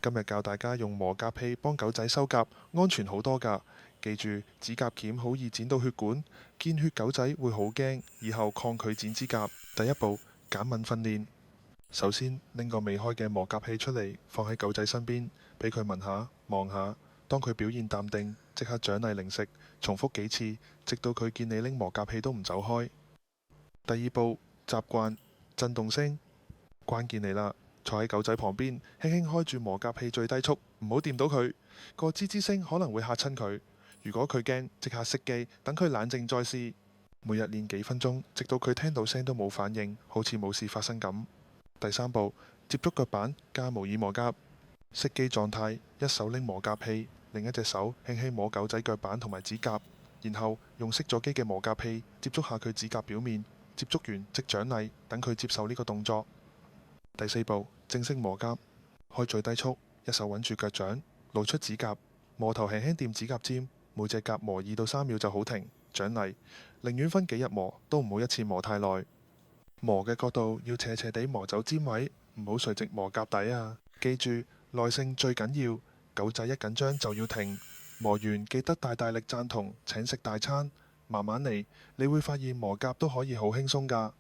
今日教大家用磨甲器幫狗仔修甲，安全好多㗎。記住，指甲鉗好易剪到血管，見血狗仔會好驚，以後抗拒剪指甲。第一步，減敏訓練。首先拎個未開嘅磨甲器出嚟，放喺狗仔身邊，俾佢聞下、望下。當佢表現淡定，即刻獎勵零食，重複幾次，直到佢見你拎磨甲器都唔走開。第二步，習慣震動聲，關鍵嚟啦！坐喺狗仔旁邊，輕輕開住磨甲器最低速，唔好掂到佢。個吱吱聲可能會嚇親佢。如果佢驚，即刻熄機，等佢冷靜再試。每日練幾分鐘，直到佢聽到聲都冇反應，好似冇事發生咁。第三步，接觸腳板加模擬磨甲，熄機狀態，一手拎磨甲器，另一隻手輕輕摸狗仔腳板同埋指甲，然後用熄咗機嘅磨甲器接觸下佢指甲表面，接觸完即獎勵，等佢接受呢個動作。第四步，正式磨甲，開最低速，一手穩住腳掌，露出指甲，磨頭輕輕掂指甲尖，每隻甲磨2到3秒就好停，獎勵。寧願分幾日磨，都唔好一次磨太耐。磨嘅角度要斜斜地磨走尖位，唔好垂直磨甲底啊！記住，耐性最緊要，狗仔一緊張就要停。磨完記得大大力贊同，請食大餐。慢慢嚟，你會發現磨甲都可以好輕鬆㗎。